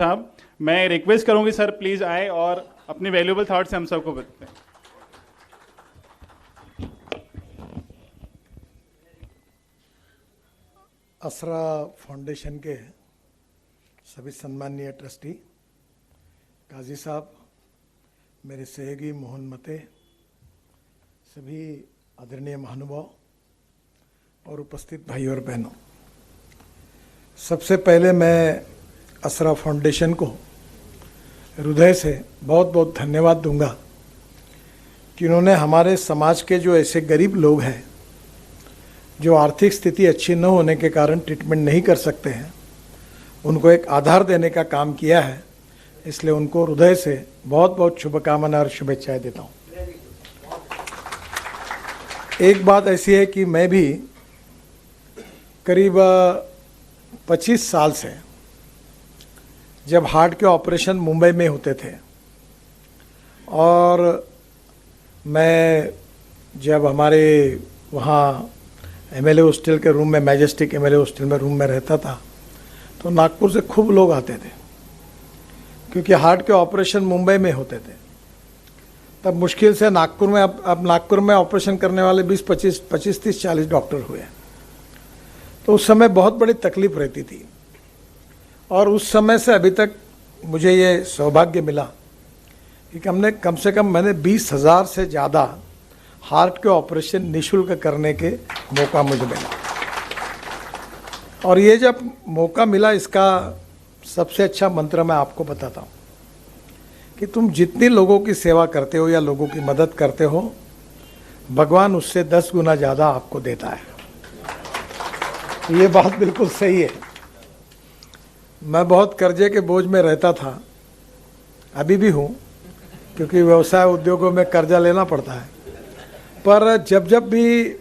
साहब, मैं रिक्वेस्ट करूंगी सर प्लीज आए और अपने वैल्यूएबल थॉट्स हम सबको बताएं। असरा फाउंडेशन के सभी सम्मानीय ट्रस्टी, काजी साहब, मेरे सहयोगी मोहन मते, सभी आदरणीय महानुभाव और उपस्थित भाई और बहनों, सबसे पहले मैं असरा फाउंडेशन को हृदय से बहुत बहुत धन्यवाद दूंगा कि उन्होंने हमारे समाज के जो ऐसे गरीब लोग हैं जो आर्थिक स्थिति अच्छी न होने के कारण ट्रीटमेंट नहीं कर सकते हैं, उनको एक आधार देने का काम किया है। इसलिए उनको हृदय से बहुत बहुत शुभकामनाएं और शुभेच्छाएं देता हूँ। एक बात ऐसी है कि मैं भी करीब 25 साल से, जब हार्ट के ऑपरेशन मुंबई में होते थे और मैं जब हमारे वहाँ एमएलए हॉस्टल के रूम में, मैजेस्टिक एमएलए हॉस्टल में रूम में रहता था, तो नागपुर से खूब लोग आते थे क्योंकि हार्ट के ऑपरेशन मुंबई में होते थे। तब मुश्किल से नागपुर में, अब नागपुर में ऑपरेशन करने वाले 20-25, 25-30-40 डॉक्टर हुए। तो उस समय बहुत बड़ी तकलीफ रहती थी और उस समय से अभी तक मुझे ये सौभाग्य मिला कि हमने कम से कम, मैंने 20,000 से ज़्यादा हार्ट के ऑपरेशन निःशुल्क करने के मौका मुझे मिला। और ये जब मौका मिला, इसका सबसे अच्छा मंत्र मैं आपको बताता हूँ कि तुम जितनी लोगों की सेवा करते हो या लोगों की मदद करते हो, भगवान उससे 10 गुना ज़्यादा आपको देता है। ये बात बिल्कुल सही है। मैं बहुत कर्जे के बोझ में रहता था, अभी भी हूँ, क्योंकि व्यवसाय उद्योगों में कर्जा लेना पड़ता है। पर जब जब भी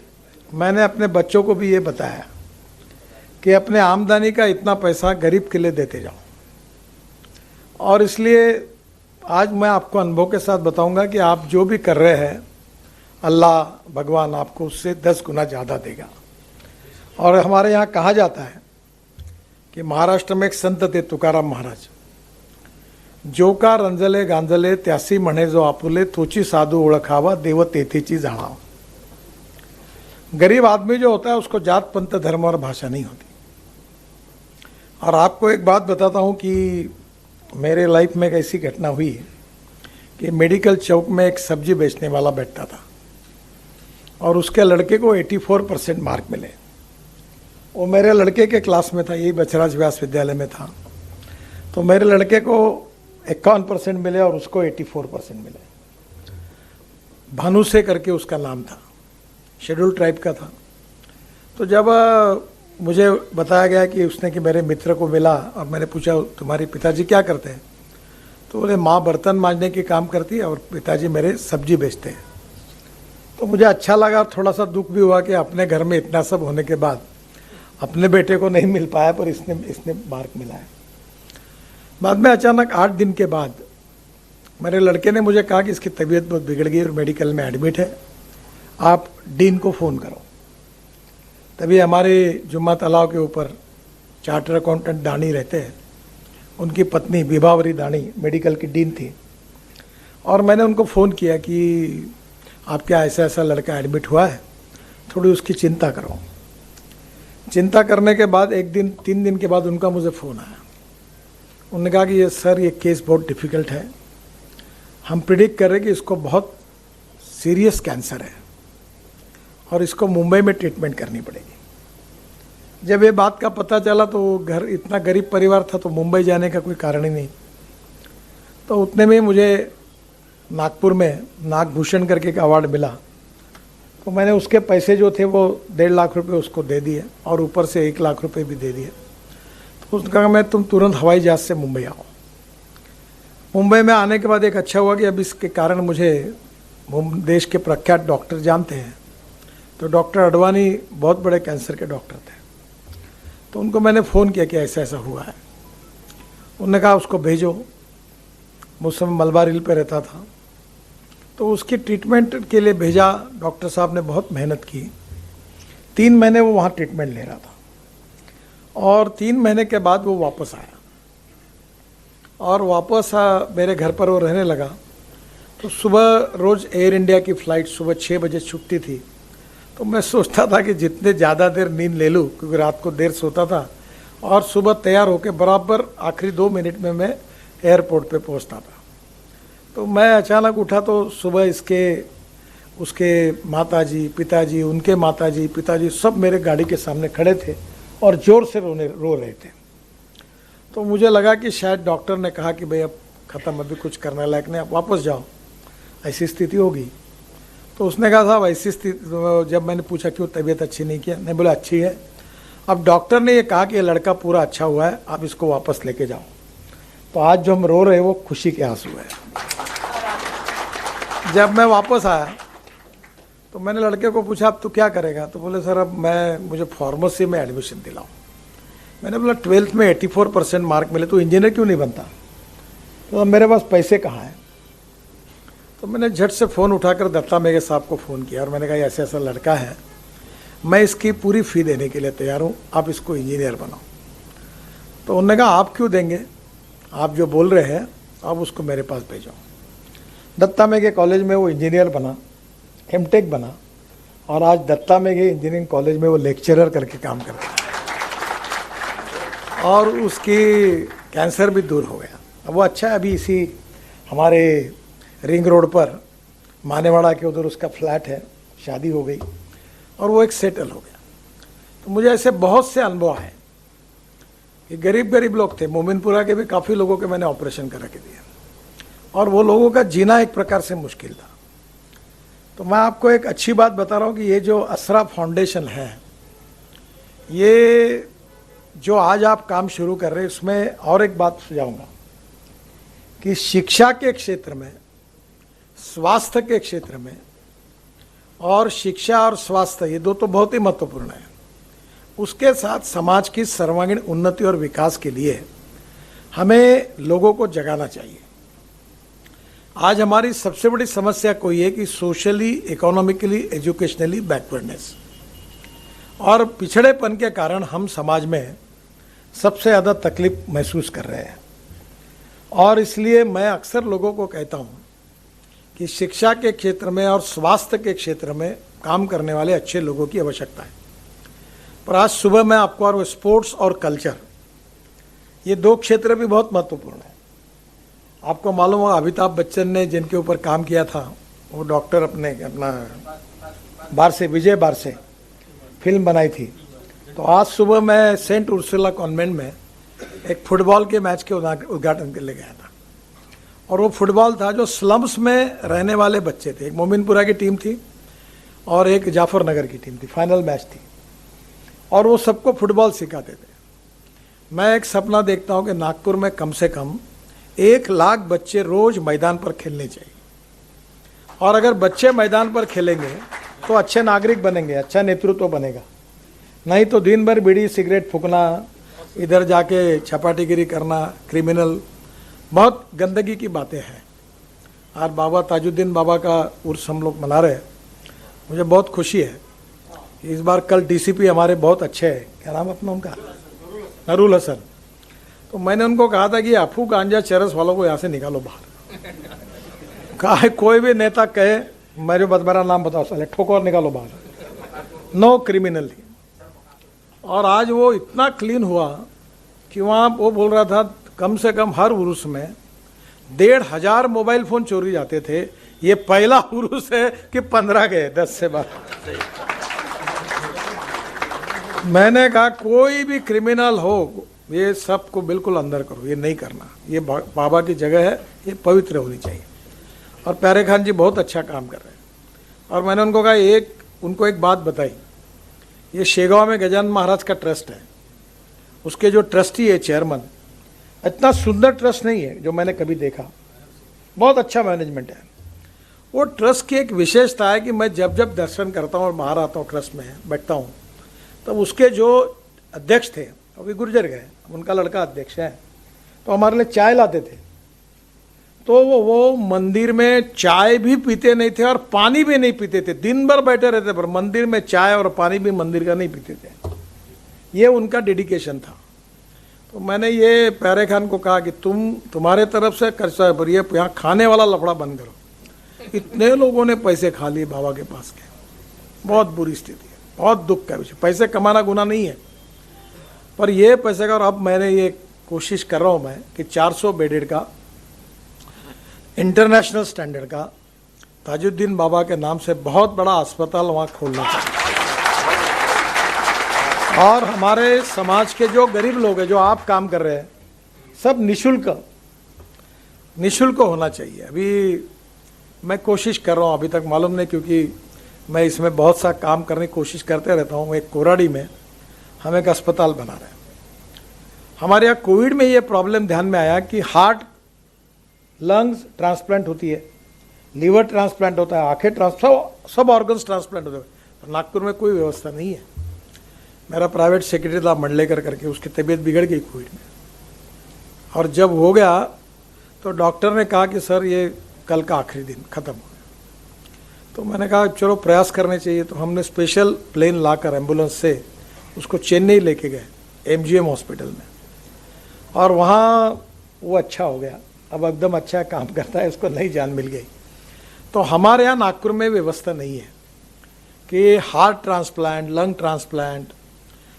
मैंने अपने बच्चों को भी ये बताया कि अपने आमदनी का इतना पैसा गरीब के लिए देते जाओ, और इसलिए आज मैं आपको अनुभव के साथ बताऊंगा कि आप जो भी कर रहे हैं, अल्लाह भगवान आपको उससे 10 गुना ज़्यादा देगा। और हमारे यहाँ कहा जाता है कि महाराष्ट्र में एक संत थे तुकाराम महाराज, जो का रंजले गांजले त्यासी म्हणे जो आपुले, तोची साधू ओळखावा देव तेथीची जाणावा। गरीब आदमी जो होता है उसको जात पंथ धर्म और भाषा नहीं होती। और आपको एक बात बताता हूँ कि मेरे लाइफ में एक ऐसी घटना हुई कि मेडिकल चौक में एक सब्जी बेचने वाला बैठता था और उसके लड़के को 84% मार्क मिले। वो मेरे लड़के के क्लास में था, यही बचराज व्यास विद्यालय में था। तो मेरे लड़के को 51% मिले और उसको 84% मिले। भानु से करके उसका नाम था, शेड्यूल ट्राइब का था। तो जब मुझे बताया गया कि उसने, कि मेरे मित्र को मिला, और मैंने पूछा तुम्हारे पिताजी क्या करते हैं, तो बोले माँ बर्तन मांजने की काम करती है और पिताजी मेरे सब्जी बेचते हैं। तो मुझे अच्छा लगा और थोड़ा सा दुख भी हुआ कि अपने घर में इतना सब होने के बाद अपने बेटे को नहीं मिल पाया, पर इसने मार्क मिला है। बाद में अचानक 8 दिन के बाद मेरे लड़के ने मुझे कहा कि इसकी तबीयत बहुत बिगड़ गई और मेडिकल में एडमिट है, आप डीन को फ़ोन करो। तभी हमारे जुम्मा तालाब के ऊपर चार्टर अकाउंटेंट दानी रहते हैं, उनकी पत्नी विभावरी दानी मेडिकल की डीन थी। और मैंने उनको फ़ोन किया कि आप क्या ऐसा ऐसा लड़का एडमिट हुआ है, थोड़ी उसकी चिंता करो। चिंता करने के बाद 1 दिन 3 दिन के बाद उनका मुझे फ़ोन आया। उन्होंने कहा कि ये सर, ये केस बहुत डिफ़िकल्ट है, हम प्रिडिक्ट कर रहे हैं कि इसको बहुत सीरियस कैंसर है और इसको मुंबई में ट्रीटमेंट करनी पड़ेगी। जब ये बात का पता चला तो घर, इतना गरीब परिवार था तो मुंबई जाने का कोई कारण ही नहीं। तो उतने में मुझे नागपुर में नागभूषण करके एक अवार्ड मिला। तो मैंने उसके पैसे जो थे वो 1.5 लाख रुपए उसको दे दिए और ऊपर से 1 लाख रुपए भी दे दिए। तो उसने कहा मैं, तुम तुरंत हवाई जहाज़ से मुंबई आओ। मुंबई में आने के बाद एक अच्छा हुआ कि अब इसके कारण मुझे देश के प्रख्यात डॉक्टर जानते हैं। तो डॉक्टर अडवाणी बहुत बड़े कैंसर के डॉक्टर थे। तो उनको मैंने फ़ोन किया कि ऐसा ऐसा हुआ है। उन्होंने कहा उसको भेजो। मैं उस समय मलबार हिल पे रहता था, तो उसकी ट्रीटमेंट के लिए भेजा। डॉक्टर साहब ने बहुत मेहनत की, 3 महीने वो वहाँ ट्रीटमेंट ले रहा था और 3 महीने के बाद वो वापस आया। और वापस मेरे घर पर वो रहने लगा। तो सुबह रोज़ एयर इंडिया की फ़्लाइट सुबह 6 बजे छुट्टी थी। तो मैं सोचता था कि जितने ज़्यादा देर नींद ले लूँ, क्योंकि रात को देर सोता था, और सुबह तैयार होकर बराबर आखिरी 2 मिनट में मैं एयरपोर्ट पे पहुंचता था। तो मैं अचानक उठा तो सुबह उसके माताजी, पिताजी, उनके माताजी, पिताजी सब मेरे गाड़ी के सामने खड़े थे और ज़ोर से रो रहे थे। तो मुझे लगा कि शायद डॉक्टर ने कहा कि भाई अब ख़त्म, अभी कुछ करने लायक नहीं, आप वापस जाओ, ऐसी स्थिति होगी। तो उसने कहा साहब ऐसी स्थिति, जब मैंने पूछा क्यों तबीयत अच्छी नहीं किया, नहीं बोला अच्छी है, अब डॉक्टर ने ये कहा कि ये लड़का पूरा अच्छा हुआ है, आप इसको वापस लेके जाओ। तो आज जो हम रो रहे हैं वो खुशी के आंसू है। जब मैं वापस आया तो मैंने लड़के को पूछा अब तू क्या करेगा, तो बोले सर अब मुझे फार्मेसी में एडमिशन दिलाओ। मैंने बोला 12th में 84% मार्क मिले तो इंजीनियर क्यों नहीं बनता, तो अब मेरे पास पैसे कहाँ हैं। तो मैंने झट से फ़ोन उठाकर दत्ता मेघे साहब को फ़ोन किया और मैंने कहा ऐसा ऐसा लड़का है, मैं इसकी पूरी फ़ी देने के लिए तैयार हूँ, आप इसको इंजीनियर बनाओ। तो उन्होंने कहा आप क्यों देंगे, आप जो बोल रहे हैं आप उसको मेरे पास भेजो। दत्ता मेघे कॉलेज में वो इंजीनियर बना, एमटेक बना, और आज दत्ता मेघे इंजीनियरिंग कॉलेज में वो लेक्चरर करके काम करता है और उसकी कैंसर भी दूर हो गया। अब वो अच्छा है, अभी इसी हमारे रिंग रोड पर मानेवाड़ा के उधर उसका फ्लैट है, शादी हो गई और वो एक सेटल हो गया। तो मुझे ऐसे बहुत से अनुभव आए कि गरीब लोग थे, मोमिनपुरा के भी काफ़ी लोगों के मैंने ऑपरेशन करा के दिया और वो लोगों का जीना एक प्रकार से मुश्किल था। तो मैं आपको एक अच्छी बात बता रहा हूँ कि ये जो असरा फाउंडेशन है, ये जो आज आप काम शुरू कर रहे हैं, उसमें और एक बात सुझाऊंगा कि शिक्षा के क्षेत्र में, स्वास्थ्य के क्षेत्र में, और शिक्षा और स्वास्थ्य ये दो तो बहुत ही महत्वपूर्ण है, उसके साथ समाज की सर्वांगीण उन्नति और विकास के लिए हमें लोगों को जगाना चाहिए। आज हमारी सबसे बड़ी समस्या कोई है कि सोशली, इकोनॉमिकली, एजुकेशनली बैकवर्डनेस और पिछड़ेपन के कारण हम समाज में सबसे ज़्यादा तकलीफ महसूस कर रहे हैं। और इसलिए मैं अक्सर लोगों को कहता हूँ कि शिक्षा के क्षेत्र में और स्वास्थ्य के क्षेत्र में काम करने वाले अच्छे लोगों की आवश्यकता है। पर आज सुबह मैं आपको, और स्पोर्ट्स और कल्चर, ये दो क्षेत्र भी बहुत महत्वपूर्ण है। आपको मालूम होगा अमिताभ बच्चन ने जिनके ऊपर काम किया था, वो डॉक्टर अपना बारसे, विजय बारसे फिल्म बनाई थी। तो आज सुबह मैं सेंट उर्सुला कॉन्वेंट में एक फुटबॉल के मैच के उद्घाटन के लिए गया था और वो फुटबॉल था जो स्लम्स में रहने वाले बच्चे थे। एक मोमिनपुरा की टीम थी और एक जाफर नगर की टीम थी, फाइनल मैच थी और वो सबको फुटबॉल सिखाते थे। मैं एक सपना देखता हूँ कि नागपुर में कम से कम 1 लाख बच्चे रोज मैदान पर खेलने चाहिए, और अगर बच्चे मैदान पर खेलेंगे तो अच्छे नागरिक बनेंगे, अच्छा नेतृत्व बनेगा। नहीं तो दिन भर बीड़ी सिगरेट फूकना, इधर जाके छपाटीगिरी करना, क्रिमिनल, बहुत गंदगी की बातें हैं। और बाबा ताजुद्दीन बाबा का उर्स हम लोग मना रहे हैं, मुझे बहुत खुशी है। इस बार कल डीसीपी हमारे बहुत अच्छे हैं, क्या नाम अपना उनका, नरूल हसन। तो मैंने उनको कहा था कि अफू गांजा चरस वालों को यहाँ से निकालो बाहर। कहा है कोई भी नेता कहे मेरा नाम बताओ, साले ठोको और निकालो बाहर, नो क्रिमिनल। और आज वो इतना क्लीन हुआ कि वहाँ वो बोल रहा था कम से कम हर उर्स में 1,500 मोबाइल फ़ोन चोरी जाते थे। ये पहला उर्स है कि 15 गए, 10 से 12। मैंने कहा कोई भी क्रिमिनल हो, ये सबको बिल्कुल अंदर करो, ये नहीं करना, ये बाबा की जगह है, ये पवित्र होनी चाहिए। और प्यारे खान जी बहुत अच्छा काम कर रहे हैं। और मैंने उनको कहा उनको एक बात बताई, ये शेगांव में गजानन महाराज का ट्रस्ट है, उसके जो ट्रस्टी है, चेयरमैन, इतना सुंदर ट्रस्ट नहीं है जो मैंने कभी देखा, बहुत अच्छा मैनेजमेंट है। वो ट्रस्ट की एक विशेषता है कि मैं जब जब दर्शन करता हूँ और बाहर आता हूँ, ट्रस्ट में बैठता हूँ, तब उसके जो अध्यक्ष थे अभी गुजर गए, उनका लड़का अध्यक्ष है, तो हमारे लिए चाय लाते थे। तो वो मंदिर में चाय भी पीते नहीं थे और पानी भी नहीं पीते थे, दिन भर बैठे रहते, पर मंदिर में चाय और पानी भी मंदिर का नहीं पीते थे। ये उनका डेडिकेशन था। तो मैंने ये प्यारे खान को कहा कि तुम्हारे तरफ से खर्चा है, पर ये यहाँ खाने वाला लफड़ा बंद करो। इतने लोगों ने पैसे खा लिए बाबा के पास के, बहुत बुरी स्थिति है, बहुत दुख का विषय। पैसे कमाना गुनाह नहीं है, पर ये पैसे का, और अब मैंने ये कोशिश कर रहा हूँ मैं कि 400 बेडेड का इंटरनेशनल स्टैंडर्ड का ताजुद्दीन बाबा के नाम से बहुत बड़ा अस्पताल वहाँ खोलना चाहिए। और हमारे समाज के जो गरीब लोग हैं, जो आप काम कर रहे हैं, सब निशुल्क होना चाहिए। अभी मैं कोशिश कर रहा हूँ, अभी तक मालूम नहीं, क्योंकि मैं इसमें बहुत सा काम करने की कोशिश करते रहता हूँ। एक कोराडी में हम एक अस्पताल बना रहे हैं। हमारे यहाँ कोविड में ये प्रॉब्लम ध्यान में आया कि हार्ट, लंग्स ट्रांसप्लांट होती है, लीवर ट्रांसप्लांट होता है, आंखें सब ऑर्गन्स ट्रांसप्लांट होते हैं, पर नागपुर में कोई व्यवस्था नहीं है। मेरा प्राइवेट सेक्रेटरी था मंडलेकर करके, उसकी तबीयत बिगड़ गई कोविड में, और जब हो गया तो डॉक्टर ने कहा कि सर ये कल का आखिरी दिन ख़त्म हो गया। तो मैंने कहा चलो प्रयास करने चाहिए। तो हमने स्पेशल प्लेन लाकर एम्बुलेंस से उसको चेन्नई लेके गए, MGM हॉस्पिटल में, और वहाँ वो अच्छा हो गया, अब एकदम अच्छा काम करता है, उसको नई जान मिल गई। तो हमारे यहाँ नागपुर में व्यवस्था नहीं है कि हार्ट ट्रांसप्लांट, लंग ट्रांसप्लांट,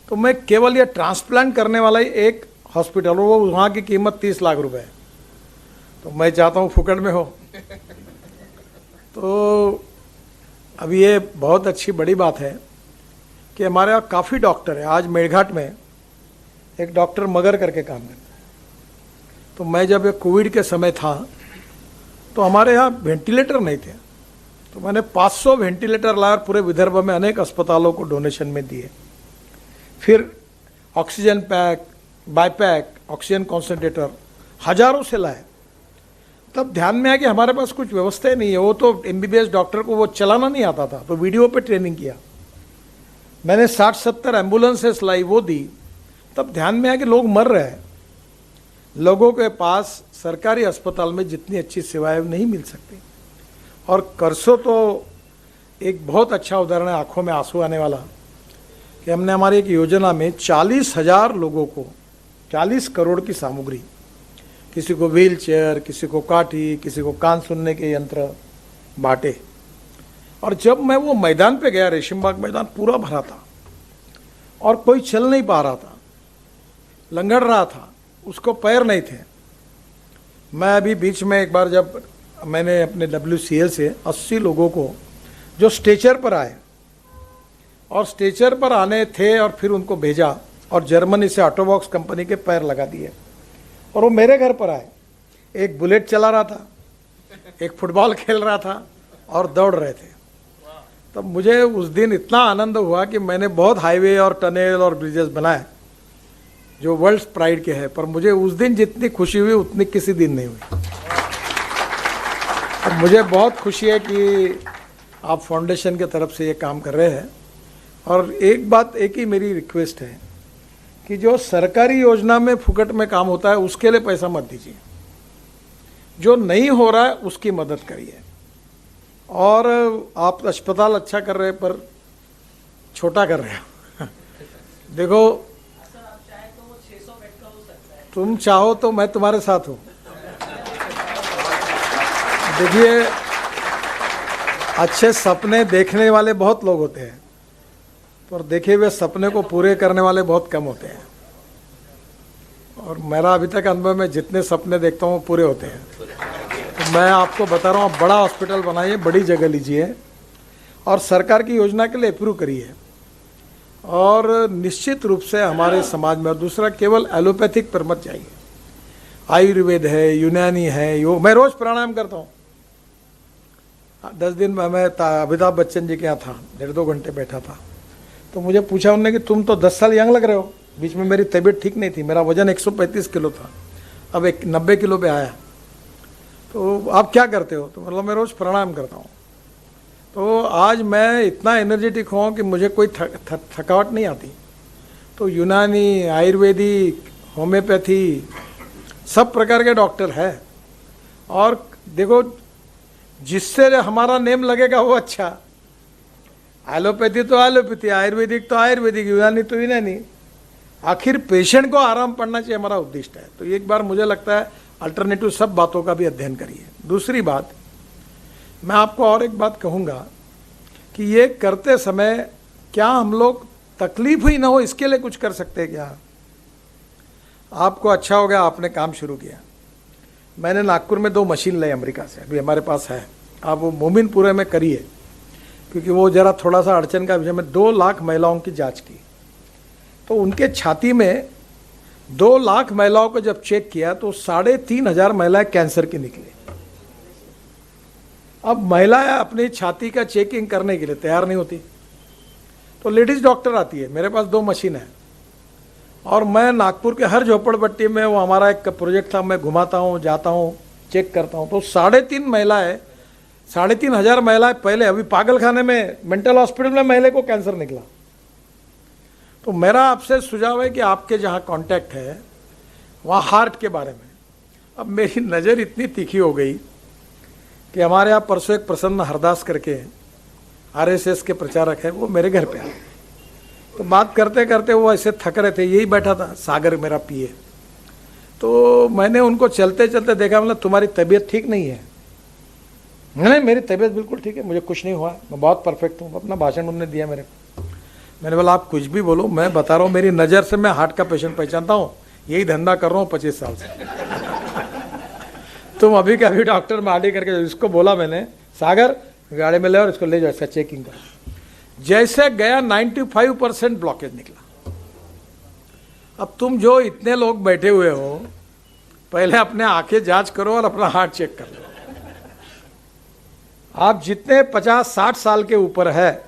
तो मैं केवल ये ट्रांसप्लांट करने वाला ही एक हॉस्पिटल, वो वहाँ की कीमत 30 लाख रुपए है। तो मैं चाहता हूँ फुकड़ में हो। तो अब ये बहुत अच्छी बड़ी बात है कि हमारे यहाँ काफ़ी डॉक्टर है। आज मेड़घाट में एक डॉक्टर मगर करके काम करता है। तो मैं जब ये कोविड के समय था तो हमारे यहाँ वेंटिलेटर नहीं थे, तो मैंने 500 वेंटिलेटर लाया और पूरे विदर्भ में अनेक अस्पतालों को डोनेशन में दिए। फिर ऑक्सीजन पैक, बाईपैक, ऑक्सीजन कॉन्सेंट्रेटर हजारों से लाए। तब ध्यान में आया कि हमारे पास कुछ व्यवस्था ही नहीं है। वो तो MBBS डॉक्टर को वो चलाना नहीं आता था, तो वीडियो पे ट्रेनिंग किया। मैंने 60-70 एम्बुलेंसेस लाई, वो दी। तब ध्यान में आया कि लोग मर रहे हैं, लोगों के पास सरकारी अस्पताल में जितनी अच्छी सेवाएं नहीं मिल सकती। और करसो तो एक बहुत अच्छा उदाहरण है, आंखों में आंसू आने वाला, कि हमने हमारी एक योजना में 40,000 लोगों को 40 करोड़ की सामग्री, किसी को व्हील चेयर, किसी को काठी, किसी को कान सुनने के यंत्र बांटे। और जब मैं वो मैदान पे गया, रेशमबाग मैदान पूरा भरा था और कोई चल नहीं पा रहा था, लंगड़ रहा था, उसको पैर नहीं थे। मैं अभी बीच में एक बार जब मैंने अपने WCL से 80 लोगों को जो स्ट्रेचर पर आए, और स्ट्रेचर पर आने थे, और फिर उनको भेजा, और जर्मनी से ऑटोबॉक्स कंपनी के पैर लगा दिए, और वो मेरे घर पर आए। एक बुलेट चला रहा था, एक फुटबॉल खेल रहा था, और दौड़ रहे थे। तब मुझे उस दिन इतना आनंद हुआ कि मैंने बहुत हाईवे और टनल और ब्रिजेस बनाए जो वर्ल्ड प्राइड के हैं, पर मुझे उस दिन जितनी खुशी हुई उतनी किसी दिन नहीं हुई। और मुझे बहुत खुशी है कि आप फाउंडेशन की तरफ से ये काम कर रहे हैं। और एक बात, एक ही मेरी रिक्वेस्ट है कि जो सरकारी योजना में फुकट में काम होता है उसके लिए पैसा मत दीजिए, जो नहीं हो रहा है उसकी मदद करिए। और आप अस्पताल अच्छा कर रहे हैं पर छोटा कर रहे हो। देखो, तुम चाहो तो मैं तुम्हारे साथ हूँ। देखिए, अच्छे सपने देखने वाले बहुत लोग होते हैं, पर देखे हुए सपने को पूरे करने वाले बहुत कम होते हैं। और मेरा अभी तक अनुभव में जितने सपने देखता हूँ पूरे होते हैं। तो मैं आपको बता रहा हूँ, बड़ा हॉस्पिटल बनाइए, बड़ी जगह लीजिए, और सरकार की योजना के लिए अप्रूव करिए। और निश्चित रूप से हमारे समाज में, और दूसरा, केवल एलोपैथिक पर मत जाइए। आयुर्वेद है, यूनानी है, योग। मैं रोज प्राणायाम करता हूँ। 10 दिन में मैं अमिताभ बच्चन जी के यहाँ था, 1.5-2 घंटे बैठा था। तो मुझे पूछा उन्होंने कि तुम तो 10 साल यंग लग रहे हो। बीच में मेरी तबीयत ठीक नहीं थी, मेरा वजन 135 किलो था, अब 90 किलो पे आया। तो आप क्या करते हो? तो मतलब मैं रोज़ प्राणायाम करता हूँ। तो आज मैं इतना एनर्जेटिक हूँ कि मुझे कोई थकावट नहीं आती। तो यूनानी, आयुर्वेदिक, होम्योपैथी, सब प्रकार के डॉक्टर है। और देखो, जिससे हमारा नेम लगेगा वो अच्छा। एलोपैथी तो एलोपैथी, आयुर्वेदिक तो आयुर्वेदिक, यूनानी तो यूनानी। आखिर पेशेंट को आराम पड़ना चाहिए, हमारा उद्देश्य है। तो एक बार मुझे लगता है अल्टरनेटिव सब बातों का भी अध्ययन करिए। दूसरी बात, मैं आपको और एक बात कहूँगा कि ये करते समय क्या हम लोग तकलीफ ही ना हो इसके लिए कुछ कर सकते हैं क्या? आपको अच्छा हो गया, आपने काम शुरू किया। मैंने नागपुर में 2 मशीन लाई अमेरिका से, अभी हमारे पास है। आप वो मोमिनपुरे में करिए, क्योंकि वो ज़रा थोड़ा सा अड़चन का विषय में 2 लाख महिलाओं की जांच की, तो उनके छाती में 2 लाख महिलाओं को जब चेक किया तो 3,500 महिलाएं कैंसर की निकली। अब महिलाएं अपनी छाती का चेकिंग करने के लिए तैयार नहीं होती, तो लेडीज डॉक्टर आती है। मेरे पास 2 मशीन है और मैं नागपुर के हर झोपड़पट्टी में, वो हमारा एक प्रोजेक्ट था, मैं घुमाता हूँ, जाता हूँ, चेक करता हूँ। तो 3,500 महिलाएं पहले, अभी पागल खाने में, मेंटल हॉस्पिटल में महिला को कैंसर निकला। तो मेरा आपसे सुझाव है कि आपके जहाँ कांटेक्ट है वहाँ हार्ट के बारे में। अब मेरी नज़र इतनी तीखी हो गई कि हमारे यहाँ परसों एक प्रसन्न हरदास करके RSS के प्रचारक है, वो मेरे घर पे आए। तो बात करते करते वो ऐसे थक रहे थे, यही बैठा था सागर मेरा पिए। तो मैंने उनको चलते चलते देखा, मतलब तुम्हारी तबीयत ठीक नहीं है? नहीं, मेरी तबीयत बिल्कुल ठीक है, मुझे कुछ नहीं हुआ, मैं बहुत परफेक्ट हूँ। अपना भाषण उन्होंने दिया मेरे को। मैंने बोला आप कुछ भी बोलो, मैं बता रहा हूँ मेरी नज़र से मैं हार्ट का पेशेंट पहचानता हूँ, यही धंधा कर रहा हूँ 25 साल से। तुम अभी का अभी डॉक्टर माली करके, इसको बोला मैंने, सागर गाड़ी में ले और इसको ले जाओ, इसका चेकिंग करो। जैसे गया 95% ब्लॉकेज निकला। अब तुम जो इतने लोग बैठे हुए हो, पहले अपने आंखें जांच करो और अपना हार्ट चेक कर लो। आप जितने 50-60 साल के ऊपर है,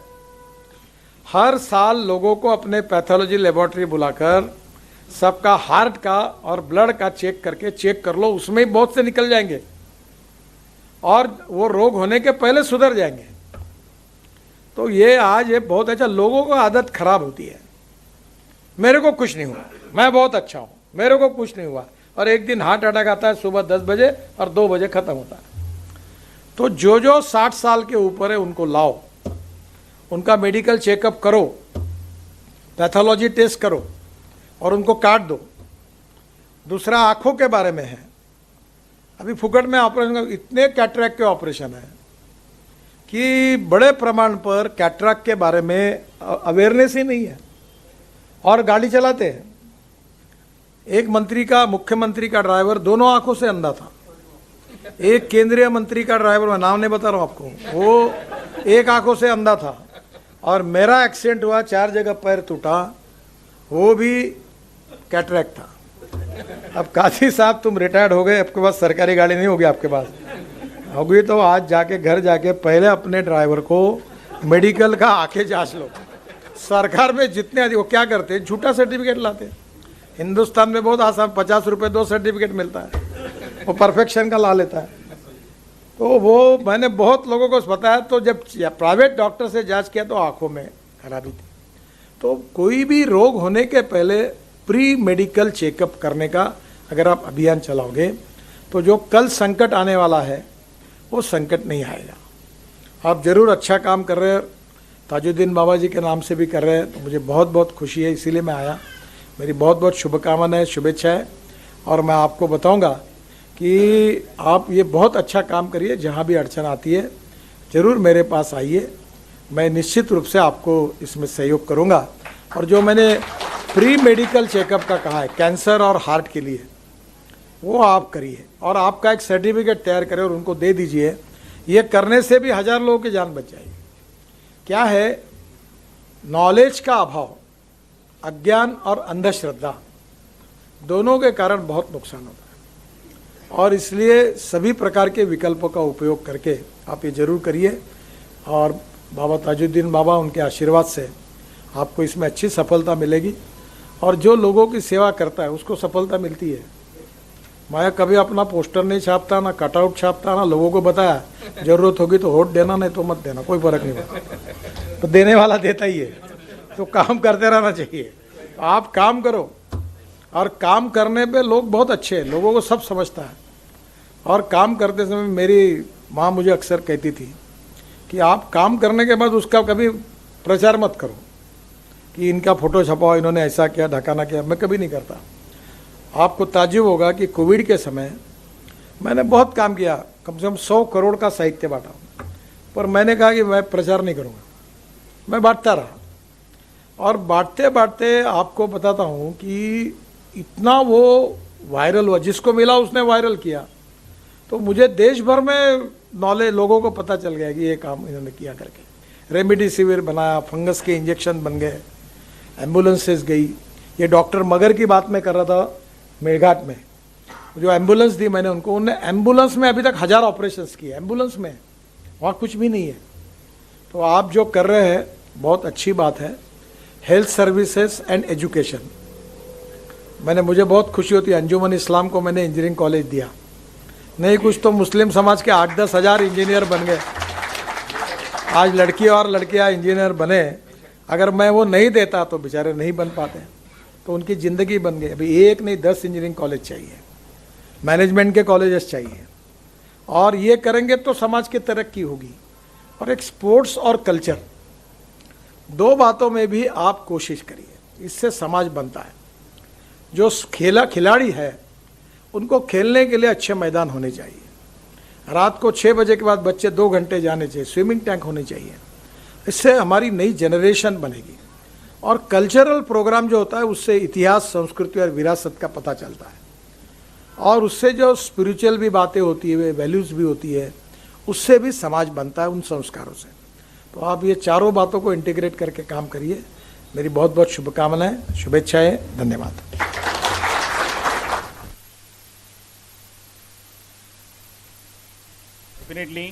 हर साल लोगों को अपने पैथोलॉजी लेबोरेटरी बुलाकर सबका हार्ट का और ब्लड का चेक करके चेक कर लो, उसमें ही बहुत से निकल जाएंगे और वो रोग होने के पहले सुधर जाएंगे। तो ये आज ये बहुत अच्छा, लोगों को आदत खराब होती है, मेरे को कुछ नहीं हुआ, मैं बहुत अच्छा हूँ, मेरे को कुछ नहीं हुआ, और एक दिन हार्ट अटैक आता है सुबह 10 बजे और 2 बजे खत्म होता है। तो जो 60 साल के ऊपर है उनको लाओ, उनका मेडिकल चेकअप करो, पैथोलॉजी टेस्ट करो और उनको काट दो। दूसरा आंखों के बारे में है, अभी फुकट में ऑपरेशन, इतने कैटरैक्ट के ऑपरेशन है कि बड़े प्रमाण पर कैटरैक्ट के बारे में अवेयरनेस ही नहीं है और गाड़ी चलाते हैं। एक मंत्री का, मुख्यमंत्री का ड्राइवर दोनों आंखों से अंधा था। एक केंद्रीय मंत्री का ड्राइवर, मैं नाम नहीं बता रहा हूं आपको, वो एक आंखों से अंधा था। और मेरा एक्सीडेंट हुआ, 4 जगह पैर टूटा, वो भी कैटरैक्ट था। अब काशी साहब तुम रिटायर्ड हो गए, आपके पास सरकारी गाड़ी नहीं होगी, आपके पास होगी तो आज जाके घर जाके पहले अपने ड्राइवर को मेडिकल का आंखें जांच लो। सरकार में जितने अधिक, वो क्या करते हैं, झूठा सर्टिफिकेट लाते हैं। हिंदुस्तान में बहुत आसान, 50 रुपये 2 सर्टिफिकेट मिलता है, वो परफेक्शन का ला लेता है। तो वो मैंने बहुत लोगों को बताया, तो जब प्राइवेट डॉक्टर से जांच किया तो आंखों में खराबी थी। तो कोई भी रोग होने के पहले प्री मेडिकल चेकअप करने का अगर आप अभियान चलाओगे तो जो कल संकट आने वाला है वो संकट नहीं आएगा। आप जरूर अच्छा काम कर रहे हैं, ताजुद्दीन बाबा जी के नाम से भी कर रहे हैं, तो मुझे बहुत बहुत खुशी है, इसीलिए मैं आया। मेरी बहुत बहुत शुभकामनाएं, शुभेच्छाएं, और मैं आपको बताऊंगा कि आप ये बहुत अच्छा काम करिए। जहाँ भी अड़चन आती है ज़रूर मेरे पास आइए, मैं निश्चित रूप से आपको इसमें सहयोग करूँगा। और जो मैंने प्री मेडिकल चेकअप का कहा है कैंसर और हार्ट के लिए, वो आप करिए और आपका एक सर्टिफिकेट तैयार करें और उनको दे दीजिए। ये करने से भी 1000 लोगों की जान बच जाएगी। क्या है, नॉलेज का अभाव, अज्ञान और अंधश्रद्धा दोनों के कारण बहुत नुकसान होता है, और इसलिए सभी प्रकार के विकल्पों का उपयोग करके आप ये जरूर करिए। और बाबा ताजुद्दीन बाबा, उनके आशीर्वाद से आपको इसमें अच्छी सफलता मिलेगी, और जो लोगों की सेवा करता है उसको सफलता मिलती है। मैं कभी अपना पोस्टर नहीं छापता, ना कटआउट छापता, ना लोगों को बताया जरूरत होगी तो वोट देना, नहीं तो मत देना, कोई फर्क नहीं पड़ता, तो देने वाला देता ही है। तो काम करते रहना चाहिए। तो आप काम करो, और काम करने पे लोग बहुत अच्छे हैं, लोगों को सब समझता है। और काम करते समय मेरी माँ मुझे अक्सर कहती थी कि आप काम करने के बाद उसका कभी प्रचार मत करो, कि इनका फोटो छपाओ, इन्होंने ऐसा किया, ढकाना किया। मैं कभी नहीं करता। आपको ताज्जुब होगा कि कोविड के समय मैंने बहुत काम किया, कम से कम 100 करोड़ का साहित्य बांटा, पर मैंने कहा कि मैं प्रचार नहीं करूँगा, मैं बांटता रहा। और बांटते बांटते आपको बताता हूँ कि इतना वो वायरल हुआ, जिसको मिला उसने वायरल किया, तो मुझे देश भर में नॉलेज, लोगों को पता चल गया कि ये काम इन्होंने किया करके। रेमडेसिविर बनाया, फंगस के इंजेक्शन बन गए, एम्बुलेंसेस गई। ये डॉक्टर मगर की बात मैं कर रहा था मेरघाट में, जो एम्बुलेंस दी मैंने उनको, उन्होंने एम्बुलेंस में अभी तक 1000 ऑपरेशंस किए, एम्बुलेंस में, वहाँ कुछ भी नहीं है। तो आप जो कर रहे हैं बहुत अच्छी बात है। हेल्थ सर्विसेज एंड एजुकेशन, मुझे बहुत खुशी होती है, अंजुमन इस्लाम को मैंने इंजीनियरिंग कॉलेज दिया, नहीं कुछ तो मुस्लिम समाज के 8-10 हज़ार इंजीनियर बन गए। आज लड़की और लड़कियां इंजीनियर बने, अगर मैं वो नहीं देता तो बेचारे नहीं बन पाते, तो उनकी ज़िंदगी बन गई। अभी एक नहीं 10 इंजीनियरिंग कॉलेज चाहिए, मैनेजमेंट के कॉलेजेस चाहिए, और ये करेंगे तो समाज की तरक्की होगी। और एक स्पोर्ट्स और कल्चर, 2 बातों में भी आप कोशिश करिए, इससे समाज बनता है। जो खिलाड़ी है उनको खेलने के लिए अच्छे मैदान होने चाहिए, रात को 6 बजे के बाद बच्चे 2 घंटे जाने चाहिए, स्विमिंग टैंक होने चाहिए, इससे हमारी नई जनरेशन बनेगी। और कल्चरल प्रोग्राम जो होता है उससे इतिहास, संस्कृति और विरासत का पता चलता है, और उससे जो स्पिरिचुअल भी बातें होती है, वैल्यूज़ भी होती है, उससे भी समाज बनता है उन संस्कारों से। तो आप ये चारों बातों को इंटीग्रेट करके काम करिए। मेरी बहुत बहुत शुभकामनाएं, शुभेच्छाएं, धन्यवाद। Definitely